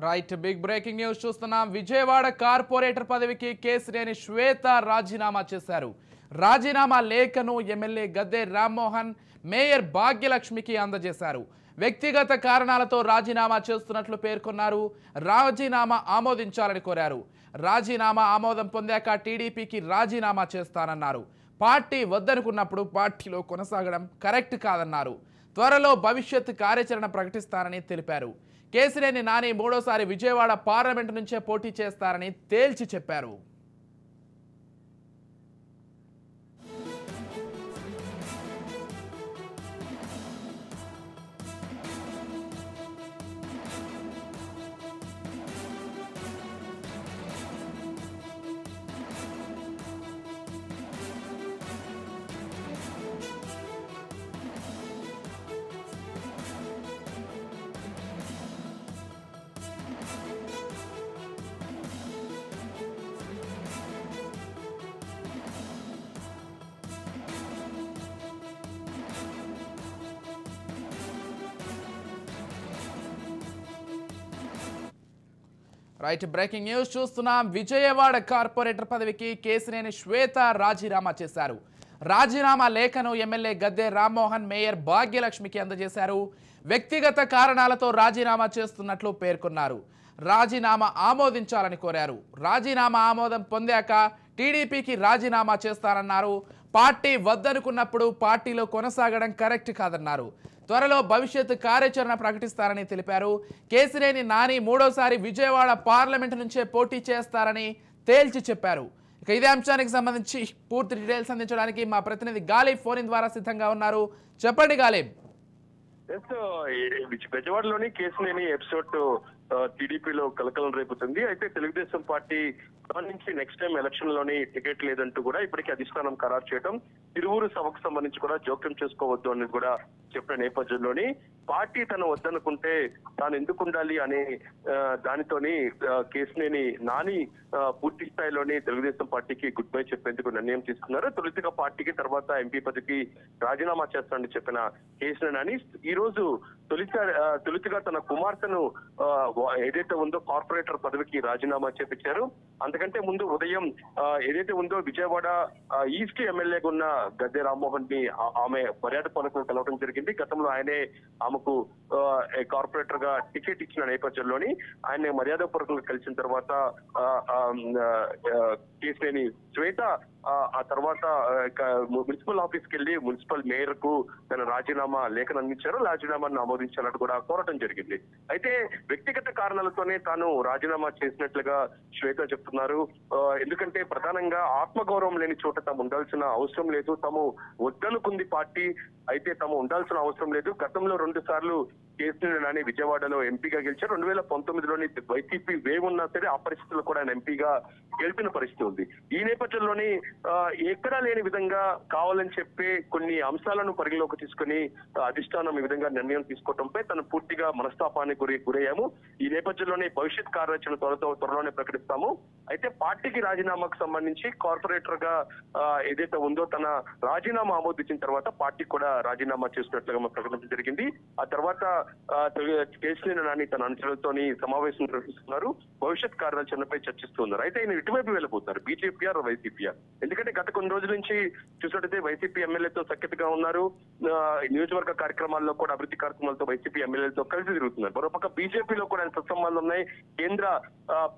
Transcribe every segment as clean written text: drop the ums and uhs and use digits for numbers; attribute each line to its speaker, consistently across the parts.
Speaker 1: Right big breaking news చూస్తున్నాం. Vijayawada corporator పదవికి కేసినేని శ్వేత రాజీనామా చేశారు. రాజీనామా లేఖను ఎమ్మెల్యే గద్దె రామ్మోహన్ మేయర్ భాగ్యలక్ష్మికి అందజేశారు. వ్యక్తిగత కారణాలతో రాజీనామా చేస్తున్నట్లు పేర్కొన్నారు. రాజీనామా ఆమోదించాలని కోరారు. రాజీనామా ఆమోదం పొందాక టీడీపీకి రాజీనామా చేస్తానన్నారు. పార్టీ వద్దనుకున్నప్పుడు పార్టీలో కొనసాగడం కరెక్ట్ కాదన్నారు. త్వరలో భవిష్యత్ కార్యాచరణ ప్రకటిస్తానని తెలిపారు. కేసినేని నాని మూడోసారి విజయవాడ పార్లమెంటు నుంచే పోటీ చేస్తారని తేల్చి చెప్పారు. రైట్ బ్రేకింగ్ న్యూస్ చూస్తున్నాం. విజయవాడ కార్పొరేటర్ పదవికి కేసినేని శ్వేత రాజీనామా చేశారు. రాజీనామా లేఖను ఎమ్మెల్యే గద్దె రామ్మోహన్ మేయర్ భాగ్యలక్ష్మికి అందజేశారు. వ్యక్తిగత కారణాలతో రాజీనామా చేస్తున్నట్లు పేర్కొన్నారు. రాజీనామా ఆమోదించాలని కోరారు. రాజీనామా ఆమోదం పొందాక టీడీపీకి రాజీనామా చేస్తానన్నారు. పార్టీ వద్దనుకున్నప్పుడు పార్టీలో కొనసాగడం కరెక్ట్ కాదన్నారు. త్వరలో భవిష్యత్ కార్యాచరణ ప్రకటిస్తారని తెలిపారు. కేసినేని నాని మూడోసారి విజయవాడ పార్లమెంటు నుంచే పోటీ చేస్తారని తేల్చి చెప్పారు. ఇక ఇదే అంశానికి సంబంధించి పూర్తి డీటెయిల్స్ అందించడానికి మా ప్రతినిధి గాలిబ్ ఫోన్ ద్వారా సిద్ధంగా ఉన్నారు. చెప్పండి గాలిబ్.
Speaker 2: విజయవాడలోని కేసినేని ఎపిసోడ్ టీడీపీలో కలకలం రేపుతుంది. అయితే తెలుగుదేశం పార్టీ నుంచి నెక్స్ట్ టైం ఎలక్షన్ లోని టికెట్ లేదంటూ కూడా ఇప్పటికీ అధిష్టానం ఖరారు చేయడం, తిరువూరు సభకు సంబంధించి కూడా జోక్యం చేసుకోవద్దు అనేది కూడా చెప్పిన నేపథ్యంలోని పార్టీ తను వద్దనుకుంటే తాను ఎందుకు ఉండాలి అనే దానితోని కేసినేని నాని పూర్తి స్థాయిలోని తెలుగుదేశం పార్టీకి గుడ్ బై చెప్పేందుకు నిర్ణయం తీసుకున్నారు. తొలుతగా పార్టీకి తర్వాత ఎంపీ పదవికి రాజీనామా చేస్తానని చెప్పిన కేసినేని నాని ఈ రోజు తొలుతగా తన కుమార్తెను ఏదైతే ఉందో కార్పొరేటర్ పదవికి రాజీనామా చేపించారు. అంతకంటే ముందు ఉదయం ఏదైతే ఉందో విజయవాడ ఈస్ట్ ఎమ్మెల్యేగా ఉన్న గద్దె రామ్మోహన్ ని ఆమె మర్యాద పలుకులు కలవడం జరిగింది. గతంలో ఆయనే ఆమెకు కార్పొరేటర్ గా టికెట్ ఇచ్చిన నేపథ్యంలోని ఆయన మర్యాద పూర్వకంగా కలిసిన తర్వాత కేసినేని శ్వేత ఆ తర్వాత మున్సిపల్ ఆఫీస్కి వెళ్లి మున్సిపల్ మేయర్ కు తన రాజీనామా లేఖను అందించారు. రాజీనామాను ఆమోదించాలంటూ కూడా కోరటం జరిగింది. అయితే వ్యక్తిగత కారణాలతోనే తాను రాజీనామా చేసినట్లుగా శ్వేత చెప్తున్నారు. ఎందుకంటే ప్రధానంగా ఆత్మగౌరవం లేని చోట తాము ఉండాల్సిన అవసరం లేదు. తాము వద్దనుకుంది పార్టీ, అయితే తాము ఉండాల్సిన అవసరం లేదు. గతంలో 2 సార్లు కేసినేని నాని విజయవాడలో ఎంపీగా గెలిచారు. 2019లోని వైసీపీ వేవ్ ఉన్నా సరే ఆ పరిస్థితుల్లో కూడా ఆయన ఎంపీగా గెలిపిన పరిస్థితి ఉంది. ఈ నేపథ్యంలోని ఎక్కడా లేని విధంగా కావాలని చెప్పి కొన్ని అంశాలను పరిగణలోకి తీసుకుని అధిష్టానం ఈ విధంగా నిర్ణయం తీసుకోవడంపై తను పూర్తిగా మనస్తాపానికి గురయ్యాము. ఈ నేపథ్యంలోనే భవిష్యత్ కార్యాచరణ త్వరలోనే ప్రకటిస్తాము. అయితే పార్టీకి రాజీనామాకు సంబంధించి కార్పొరేటర్ గా ఏదైతే ఉందో తన రాజీనామా ఆమోదించిన తర్వాత పార్టీ కూడా రాజీనామా చేసినట్లుగా ప్రకటించడం జరిగింది. ఆ తర్వాత కేసినేని నాని తన అనుచరులతోని సమావేశం నిర్వహిస్తున్నారు. భవిష్యత్ కార్యాచరణపై చర్చిస్తున్నారు. అయితే ఆయన ఇటువైపు వెళ్ళిపోతున్నారు, బీజేపీ ఆర్ వైసీపీ. ఎందుకంటే గత కొన్ని రోజుల నుంచి చూసినట్టయితే వైసీపీ ఎమ్మెల్యేతో సఖ్యతగా ఉన్నారు. నియోజకవర్గ కార్యక్రమాల్లో కూడా అభివృద్ధి కార్యక్రమాలతో వైసీపీ ఎమ్మెల్యేలతో కలిసి తిరుగుతున్నారు. మరోపక్క బీజేపీలో కూడా ఆయన సత్సంబాలు ఉన్నాయి. కేంద్ర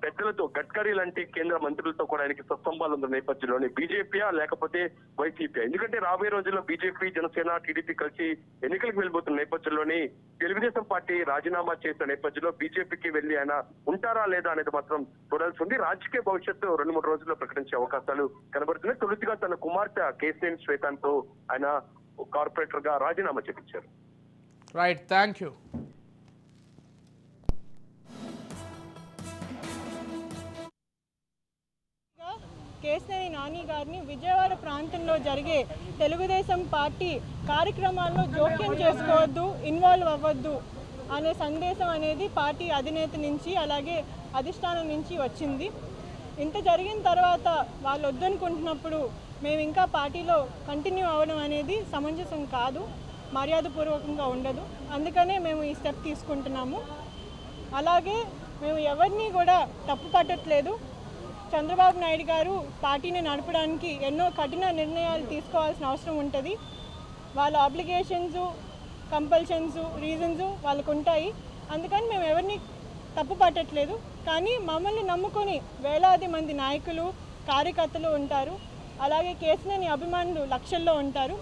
Speaker 2: పెద్దలతో, గడ్కరీ లాంటి కేంద్ర మంత్రులతో కూడా ఆయనకి సత్సంబాలు ఉన్న నేపథ్యంలోని బీజేపీయా లేకపోతే వైసీపీ. ఎందుకంటే రాబోయే రోజుల్లో బీజేపీ, జనసేన, టీడీపీ కలిసి ఎన్నికలకు వెళ్ళిపోతున్న నేపథ్యంలోని తెలుగుదేశం పార్టీ రాజీనామా చేసిన నేపథ్యంలో బీజేపీకి వెళ్లి ఆయన ఉంటారా లేదా అనేది మాత్రం చూడాల్సి ఉంది. రాజకీయ భవిష్యత్తు 2-3 రోజుల్లో ప్రకటించే అవకాశాలు కనబడుతున్నాయి. తొలుతగా తన కుమార్తె కేసినేని శ్వేతతో ఆయన కార్పొరేటర్ గా రాజీనామా చేపించారు.
Speaker 1: Right, thank you.
Speaker 3: Kesineni Nani గారిని విజయవాడ ప్రాంతంలో జరిగే తెలుగుదేశం పార్టీ కార్యక్రమాల్లో జోక్యం చేసుకోవద్దు, ఇన్వాల్వ్ అవ్వద్దు అనే సందేశం అనేది పార్టీ అధినేత నుంచి అలాగే అధిష్టానం నుంచి వచ్చింది. ఇంత జరిగిన తర్వాత వాళ్ళు వద్దనుకుంటున్నప్పుడు మేము ఇంకా పార్టీలో కంటిన్యూ అవ్వడం అనేది సమంజసం కాదు, మర్యాదపూర్వకంగా ఉండదు. అందుకనే మేము ఈ స్టెప్ తీసుకుంటున్నాము. అలాగే మేము ఎవరిని కూడా తప్పు పట్టట్లేదు. చంద్రబాబు నాయుడు గారు పార్టీని నడపడానికి ఎన్నో కఠిన నిర్ణయాలు తీసుకోవాల్సిన అవసరం ఉంటుంది. వాళ్ళ ఆబ్లిగేషన్స్, కంపల్షన్స్, రీజన్స్ వాళ్ళకు ఉంటాయి. అందుకని మేము ఎవరిని తప్పు పట్టట్లేదు. కానీ మమ్మల్ని నమ్ముకొని వేలాది మంది నాయకులు, కార్యకర్తలు ఉంటారు. అలాగే కేసినేని అభిమానులు లక్షల్లో ఉంటారు.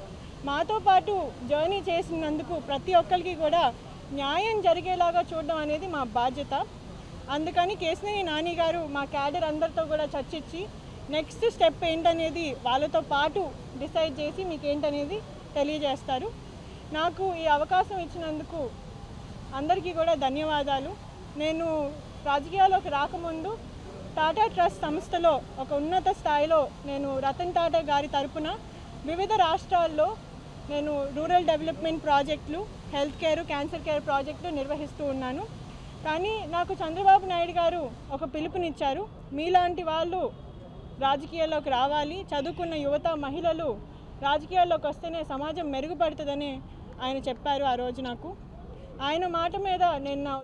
Speaker 3: మాతో పాటు జర్నీ చేసినందుకు ప్రతి ఒక్కరికి కూడా న్యాయం జరిగేలాగా చూడడం అనేది మా బాధ్యత. అందుకని కేసినేని నాని గారు మా క్యాడర్ అందరితో కూడా చర్చించి నెక్స్ట్ స్టెప్ ఏంటనేది వాళ్ళతో పాటు డిసైడ్ చేసి మీకు ఏంటనేది తెలియజేస్తారు. నాకు ఈ అవకాశం ఇచ్చినందుకు అందరికీ కూడా ధన్యవాదాలు. నేను రాజకీయాల్లోకి రాకముందు టాటా ట్రస్ట్ సంస్థలో ఒక ఉన్నత స్థాయిలో నేను రతన్ టాటా గారి తరపున వివిధ రాష్ట్రాల్లో నేను రూరల్ డెవలప్మెంట్ ప్రాజెక్టులు, హెల్త్ కేర్, క్యాన్సర్ కేర్ ప్రాజెక్టులు నిర్వహిస్తూ ఉన్నాను. కానీ నాకు చంద్రబాబు నాయుడు గారు ఒక పిలుపునిచ్చారు. మీలాంటి వాళ్ళు రాజకీయాల్లోకి రావాలి, చదువుకున్న యువత, మహిళలు రాజకీయాల్లోకి వస్తేనే సమాజం మెరుగుపడుతుందని ఆయన చెప్పారు ఆ రోజు నాకు. ఆయన మాట మీద నేను